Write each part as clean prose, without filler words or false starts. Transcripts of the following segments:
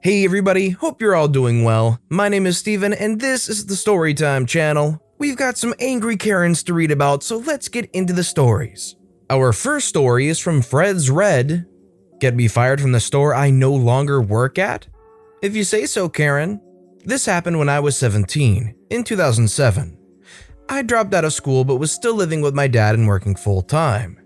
Hey everybody, hope you're all doing well. My name is Steven and this is the Storytime channel. We've got some angry Karens to read about, so let's get into the stories. Our first story is from fredzred. Get me fired from the store I no longer work at? If you say so, Karen. This happened when I was 17, in 2007. I dropped out of school but was still living with my dad and working full-time.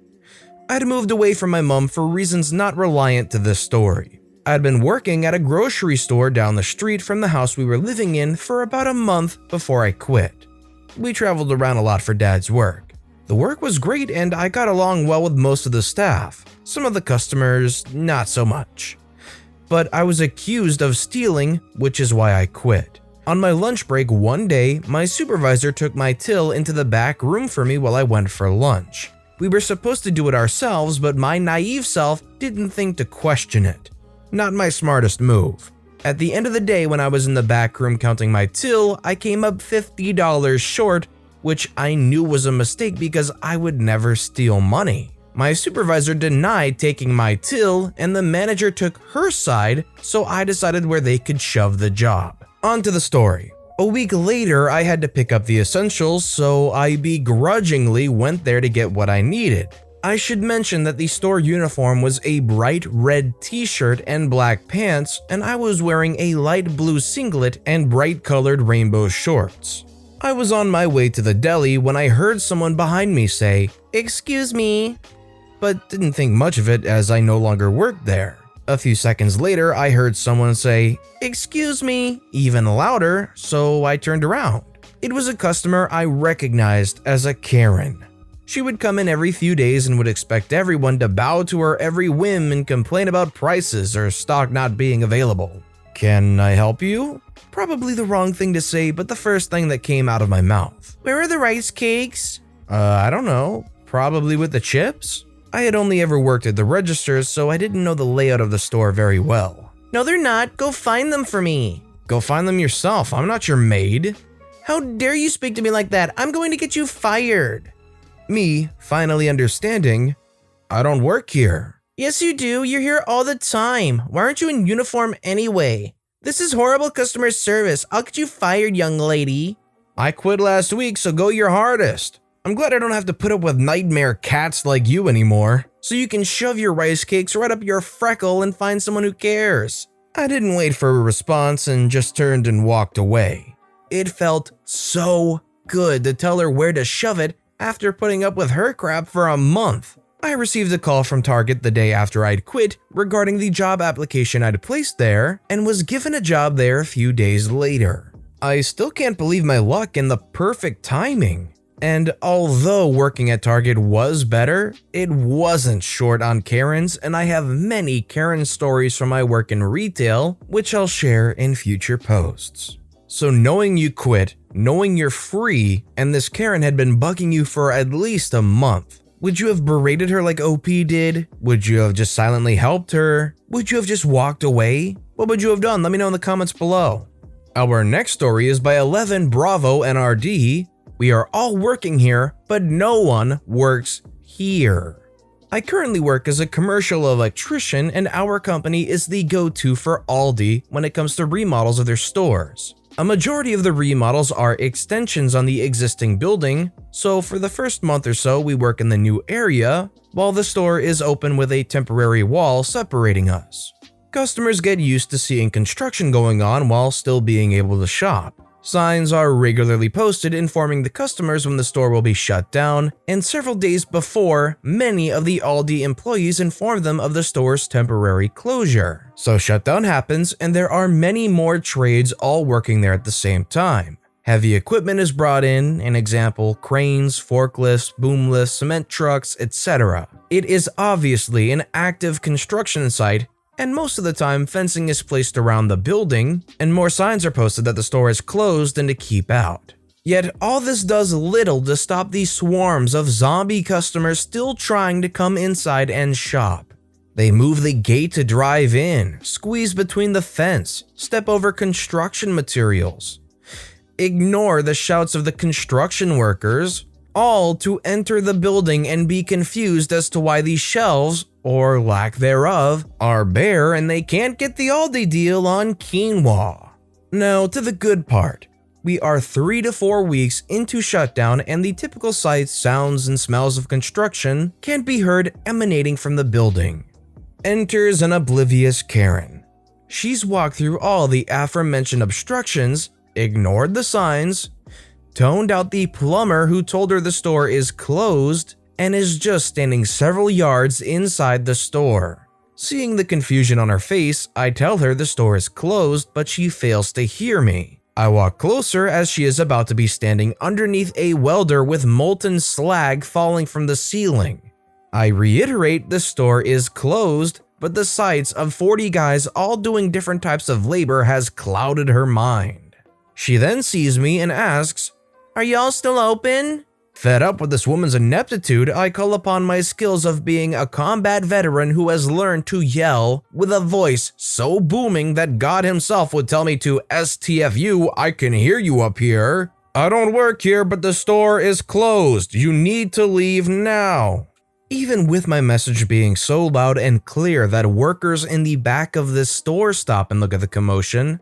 I'd moved away from my mom for reasons not reliant to this story. I'd been working at a grocery store down the street from the house we were living in for about a month before I quit. We traveled around a lot for Dad's work. The work was great and I got along well with most of the staff. Some of the customers, not so much. But I was accused of stealing, which is why I quit. On my lunch break one day, my supervisor took my till into the back room for me while I went for lunch. We were supposed to do it ourselves, but my naive self didn't think to question it. Not my smartest move. At the end of the day, when I was in the back room counting my till, I came up $50 short, which I knew was a mistake because I would never steal money. My supervisor denied taking my till and the manager took her side, so I decided where they could shove the job. On to the story. A week later, I had to pick up the essentials, so I begrudgingly went there to get what I needed. I should mention that the store uniform was a bright red t-shirt and black pants, and I was wearing a light blue singlet and bright colored rainbow shorts. I was on my way to the deli when I heard someone behind me say, "Excuse me," but didn't think much of it as I no longer worked there. A few seconds later, I heard someone say, "Excuse me," even louder, so I turned around. It was a customer I recognized as a Karen. She would come in every few days and would expect everyone to bow to her every whim and complain about prices or stock not being available. "Can I help you?" Probably the wrong thing to say, but the first thing that came out of my mouth. "Where are the rice cakes?" I don't know. Probably with the chips?" I had only ever worked at the registers, so I didn't know the layout of the store very well. "No, they're not. Go find them for me." "Go find them yourself. I'm not your maid." "How dare you speak to me like that? I'm going to get you fired." Me, finally understanding, "I don't work here." "Yes you do, you're here all the time. Why aren't you in uniform anyway? This is horrible customer service. I'll get you fired, young lady." "I quit last week, so go your hardest. I'm glad I don't have to put up with nightmare cats like you anymore. So you can shove your rice cakes right up your freckle and find someone who cares." I didn't wait for a response and just turned and walked away. It felt so good to tell her where to shove it after putting up with her crap for a month. I received a call from Target the day after I'd quit regarding the job application I'd placed there and was given a job there a few days later. I still can't believe my luck and the perfect timing. And although working at Target was better, it wasn't short on Karens, and I have many Karen stories from my work in retail, which I'll share in future posts. So knowing you quit, knowing you're free, and this Karen had been bugging you for at least a month, would you have berated her like OP did? Would you have just silently helped her? Would you have just walked away? What would you have done? Let me know in the comments below. Our next story is by 11 Bravo NRD. "We are all working here, but no one works here." I currently work as a commercial electrician, and our company is the go-to for Aldi when it comes to remodels of their stores. A majority of the remodels are extensions on the existing building, so for the first month or so we work in the new area, while the store is open with a temporary wall separating us. Customers get used to seeing construction going on while still being able to shop. Signs are regularly posted informing the customers when the store will be shut down, and several days before, many of the Aldi employees inform them of the store's temporary closure. So shutdown happens, and there are many more trades all working there at the same time. Heavy equipment is brought in, an example, cranes, forklifts, boom lifts, cement trucks, etc. It is obviously an active construction site, and most of the time fencing is placed around the building, and more signs are posted that the store is closed and to keep out. Yet all this does little to stop these swarms of zombie customers still trying to come inside and shop. They move the gate to drive in, squeeze between the fence, step over construction materials, ignore the shouts of the construction workers, all to enter the building and be confused as to why these shelves or lack thereof, are bare and they can't get the Aldi deal on quinoa. Now to the good part. We are 3 to 4 weeks into shutdown and the typical sights, sounds, and smells of construction can't be heard emanating from the building. Enters an oblivious Karen. She's walked through all the aforementioned obstructions, ignored the signs, toned out the plumber who told her the store is closed, and is just standing several yards inside the store. Seeing the confusion on her face, I tell her the store is closed, but she fails to hear me. I walk closer as she is about to be standing underneath a welder with molten slag falling from the ceiling. I reiterate the store is closed, but the sights of 40 guys all doing different types of labor has clouded her mind. She then sees me and asks, "Are y'all still open?" Fed up with this woman's ineptitude, I call upon my skills of being a combat veteran who has learned to yell with a voice so booming that God himself would tell me to STFU, I can hear you up here. I don't work here, but the store is closed. You need to leave now. Even with my message being so loud and clear that workers in the back of this store stop and look at the commotion,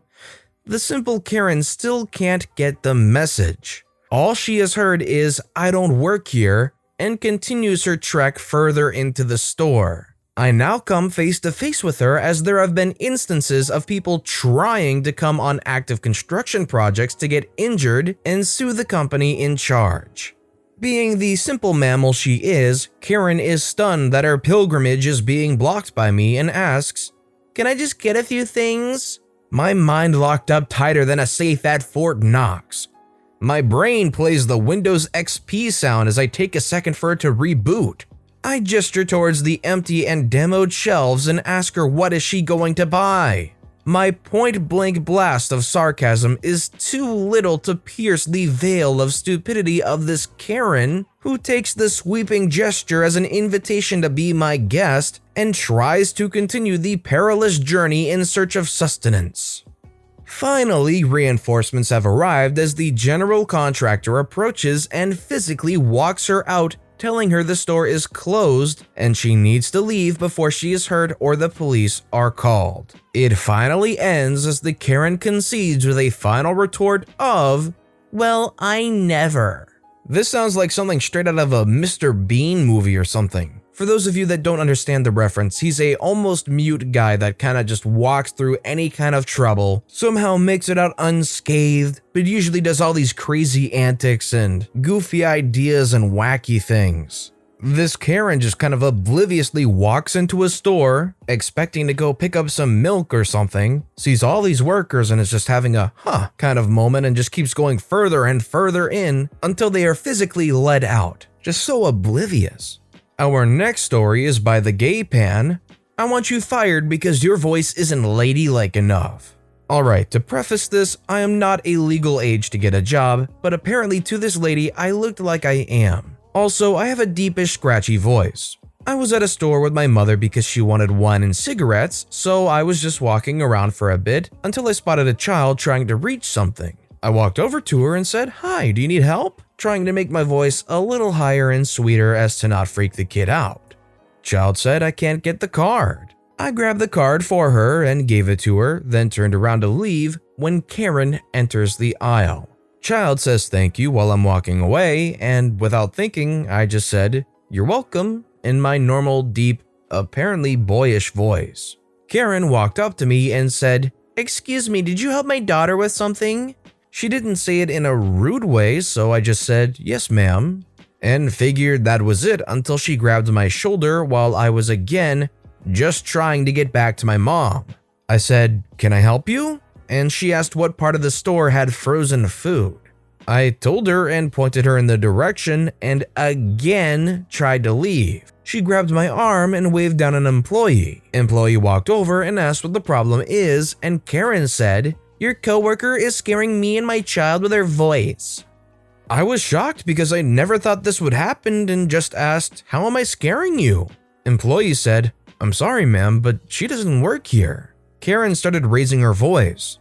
the simple Karen still can't get the message. All she has heard is, "I don't work here," and continues her trek further into the store. I now come face to face with her as there have been instances of people trying to come on active construction projects to get injured and sue the company in charge. Being the simple mammal she is, Karen is stunned that her pilgrimage is being blocked by me and asks, "Can I just get a few things?" My mind locked up tighter than a safe at Fort Knox. My brain plays the Windows XP sound as I take a second for it to reboot. I gesture towards the empty and demoed shelves and ask her what is she going to buy. My point-blank blast of sarcasm is too little to pierce the veil of stupidity of this Karen who takes the sweeping gesture as an invitation to be my guest and tries to continue the perilous journey in search of sustenance. Finally, reinforcements have arrived as the general contractor approaches and physically walks her out, telling her the store is closed and she needs to leave before she is hurt or the police are called. It finally ends as the Karen concedes with a final retort of, "Well, I never." This sounds like something straight out of a Mr. Bean movie or something. For those of you that don't understand the reference, he's a almost mute guy that kinda just walks through any kind of trouble, somehow makes it out unscathed, but usually does all these crazy antics and goofy ideas and wacky things. This Karen just kind of obliviously walks into a store, expecting to go pick up some milk or something, sees all these workers and is just having a kind of moment and just keeps going further and further in until they are physically led out. Just so oblivious. Our next story is by Thegaypan. I want you fired because your voice isn't ladylike enough. Alright, to preface this, I am not a legal age to get a job, but apparently to this lady I looked like I am. Also, I have a deepish scratchy voice. I was at a store with my mother because she wanted wine and cigarettes, so I was just walking around for a bit until I spotted a child trying to reach something. I walked over to her and said, "Hi, do you need help?" trying to make my voice a little higher and sweeter as to not freak the kid out. Child said, "I can't get the card." I grabbed the card for her and gave it to her, then turned around to leave when Karen enters the aisle. Child says thank you while I'm walking away, and without thinking, I just said, "You're welcome," in my normal, deep, apparently boyish voice. Karen walked up to me and said, "Excuse me, did you help my daughter with something?" She didn't say it in a rude way, so I just said, "Yes, ma'am," and figured that was it until she grabbed my shoulder while I was again just trying to get back to my mom. I said, "Can I help you?" and she asked what part of the store had frozen food. I told her and pointed her in the direction and again tried to leave. She grabbed my arm and waved down an employee. Employee walked over and asked what the problem is, and Karen said, "Your coworker is scaring me and my child with her voice." I was shocked because I never thought this would happen and just asked, "How am I scaring you?" Employee said, "I'm sorry, ma'am, but she doesn't work here." Karen started raising her voice.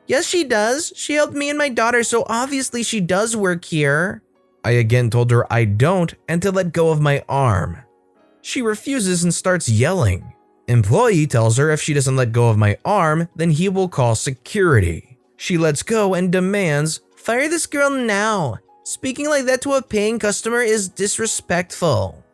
"Yes, she does. She helped me and my daughter, so obviously she does work here." I again told her I don't and to let go of my arm. She refuses and starts yelling. Employee tells her if she doesn't let go of my arm, then he will call security. She lets go and demands, "Fire this girl now. Speaking like that to a paying customer is disrespectful."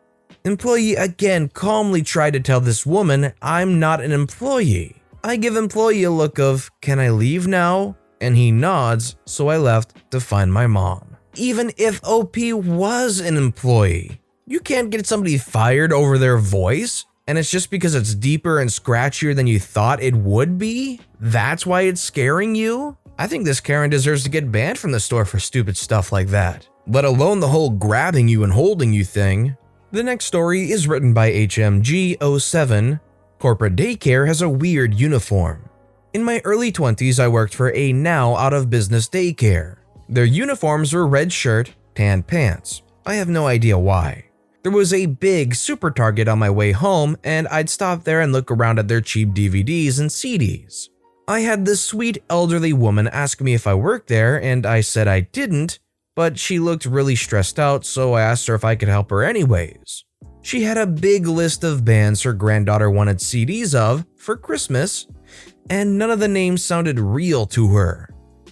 Employee again calmly tried to tell this woman I'm not an employee. I give employee a look of, "Can I leave now?" And he nods, so I left to find my mom. Even if OP was an employee, you can't get somebody fired over their voice, and it's just because it's deeper and scratchier than you thought it would be? That's why it's scaring you? I think this Karen deserves to get banned from the store for stupid stuff like that, let alone the whole grabbing you and holding you thing. The next story is written by HMG07. Corporate daycare has a weird uniform. In my early 20s, I worked for a now out-of-business daycare. Their uniforms were red shirt, tan pants. I have no idea why. There was a big super Target on my way home, and I'd stop there and look around at their cheap DVDs and CDs. I had this sweet elderly woman ask me if I worked there, and I said I didn't, but she looked really stressed out, so I asked her if I could help her anyways. She had a big list of bands her granddaughter wanted CDs of for Christmas, and none of the names sounded real to her.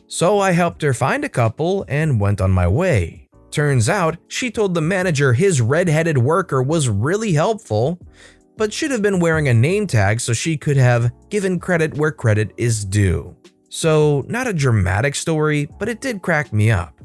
So I helped her find a couple and went on my way. Turns out, she told the manager his red-headed worker was really helpful, but should have been wearing a name tag so she could have given credit where credit is due. So, not a dramatic story, but it did crack me up.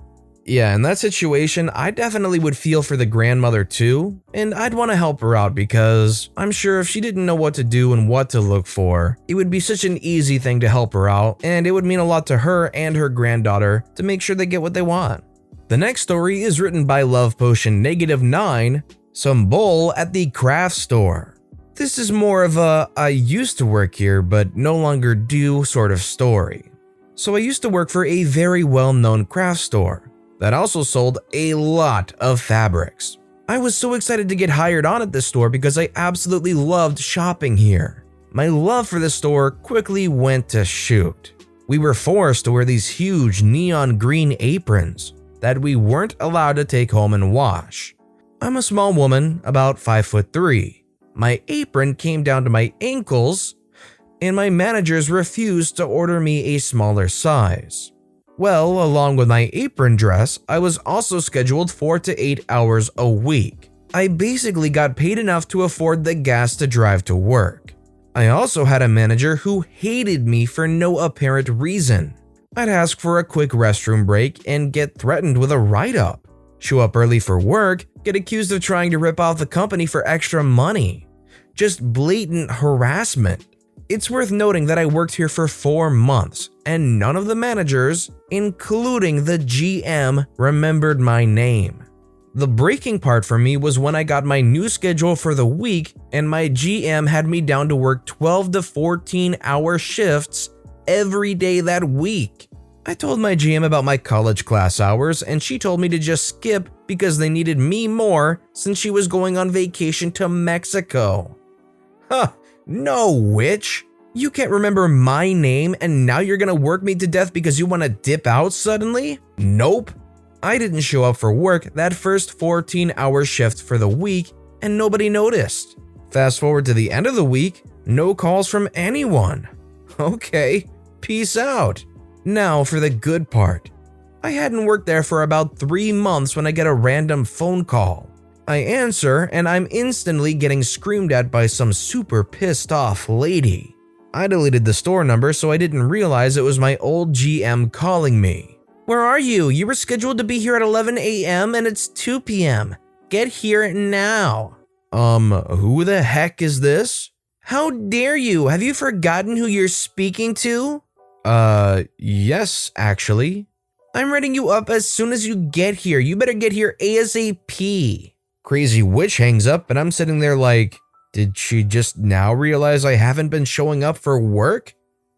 Yeah, in that situation, I definitely would feel for the grandmother too, and I'd want to help her out because I'm sure if she didn't know what to do and what to look for, it would be such an easy thing to help her out, and it would mean a lot to her and her granddaughter to make sure they get what they want. The next story is written by Love Potion -9, some bull at the craft store. This is more of a I used to work here but no longer do sort of story. So I used to work for a very well-known craft store that also sold a lot of fabrics. I was so excited to get hired on at this store because I absolutely loved shopping here. My love for the store quickly went to shoot. We were forced to wear these huge neon green aprons that we weren't allowed to take home and wash. I'm a small woman, about 5'3". My apron came down to my ankles, and my managers refused to order me a smaller size. Well, along with my apron dress, I was also scheduled 4 to 8 hours a week. I basically got paid enough to afford the gas to drive to work. I also had a manager who hated me for no apparent reason. I'd ask for a quick restroom break and get threatened with a write-up. Show up early for work, get accused of trying to rip off the company for extra money. Just blatant harassment. It's worth noting that I worked here for 4 months, and none of the managers, including the GM, remembered my name. The breaking part for me was when I got my new schedule for the week and my GM had me down to work 12 to 14-hour shifts every day that week. I told my GM about my college class hours and she told me to just skip because they needed me more since she was going on vacation to Mexico. Huh. No, witch. You can't remember my name and now you're gonna work me to death because you want to dip out suddenly? Nope. I didn't show up for work that first 14-hour shift for the week and nobody noticed. Fast forward to the end of the week, no calls from anyone. Okay, peace out. Now for the good part. I hadn't worked there for about 3 months when I get a random phone call. I answer and I'm instantly getting screamed at by some super pissed off lady. I deleted the store number so I didn't realize it was my old GM calling me. Where are you? You were scheduled to be here at 11 a.m. and it's 2 p.m. Get here now. Who the heck is this? How dare you? Have you forgotten who you're speaking to? Yes, actually. I'm writing you up as soon as you get here. You better get here ASAP. Crazy witch hangs up and I'm sitting there like, did she just now realize I haven't been showing up for work?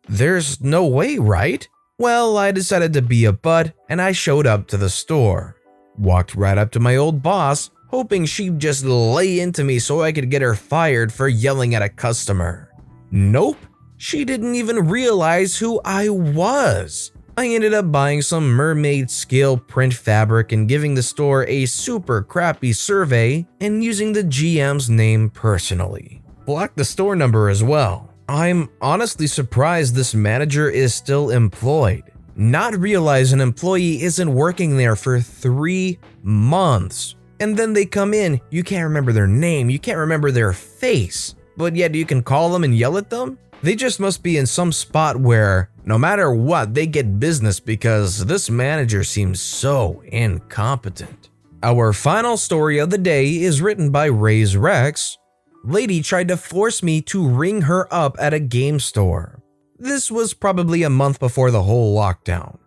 There's no way, right? Well, I decided to be a butt and I showed up to the store. Walked right up to my old boss, hoping she'd just lay into me so I could get her fired for yelling at a customer. Nope, she didn't even realize who I was. I ended up buying some mermaid scale print fabric and giving the store a super crappy survey and using the GM's name personally. Blocked the store number as well. I'm honestly surprised this manager is still employed. Not realize an employee isn't working there for 3 months. And then they come in, you can't remember their name, you can't remember their face, but yet you can call them and yell at them? They just must be in some spot where no matter what, they get business because this manager seems so incompetent. Our final story of the day is written by RayzRex. Lady tried to force me to ring her up at a game store. This was probably a month before the whole lockdown.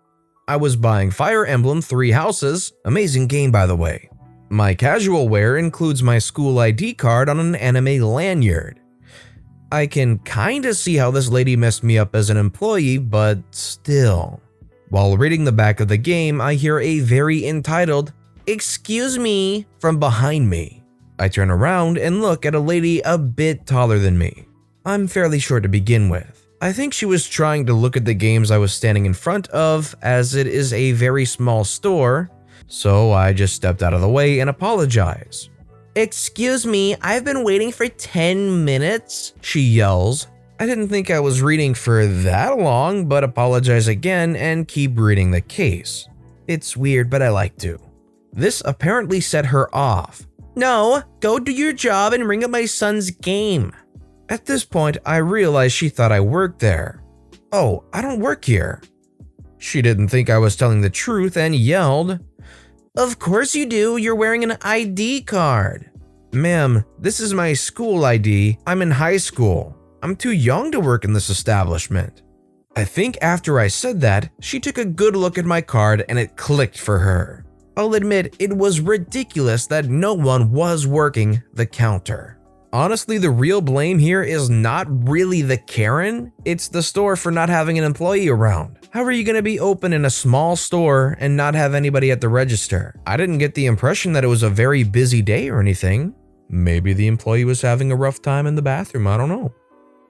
I was buying Fire Emblem 3 Houses, amazing game by the way. My casual wear includes my school ID card on an anime lanyard. I can kinda see how this lady messed me up as an employee, but still. While reading the back of the game, I hear a very entitled, "Excuse me," from behind me. I turn around and look at a lady a bit taller than me. I'm fairly short to begin with. I think she was trying to look at the games I was standing in front of, as it is a very small store, so I just stepped out of the way and apologized. "Excuse me, I've been waiting for 10 minutes, she yells. I didn't think I was reading for that long, but apologize again and keep reading the case. It's weird, but I like to. This apparently set her off. "No, go do your job and ring up my son's game." At this point, I realized she thought I worked there. "Oh, I don't work here." She didn't think I was telling the truth and yelled, "Of course you do, you're wearing an ID card." "Ma'am, this is my school ID. I'm in high school. I'm too young to work in this establishment." I think after I said that, she took a good look at my card and it clicked for her. I'll admit, it was ridiculous that no one was working the counter. Honestly, the real blame here is not really the Karen, it's the store for not having an employee around. How are you going to be open in a small store and not have anybody at the register? I didn't get the impression that it was a very busy day or anything. Maybe the employee was having a rough time in the bathroom, I don't know.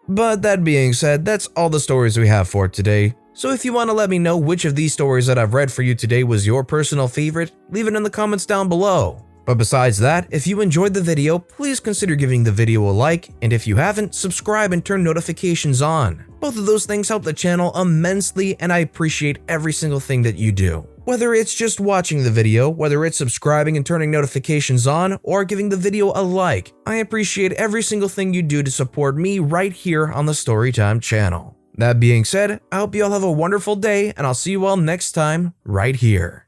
But that being said, that's all the stories we have for today. So if you want to let me know which of these stories that I've read for you today was your personal favorite, leave it in the comments down below. But besides that, if you enjoyed the video, please consider giving the video a like, and if you haven't, subscribe and turn notifications on. Both of those things help the channel immensely, and I appreciate every single thing that you do. Whether it's just watching the video, whether it's subscribing and turning notifications on, or giving the video a like, I appreciate every single thing you do to support me right here on the Storytime channel. That being said, I hope you all have a wonderful day, and I'll see you all next time right here.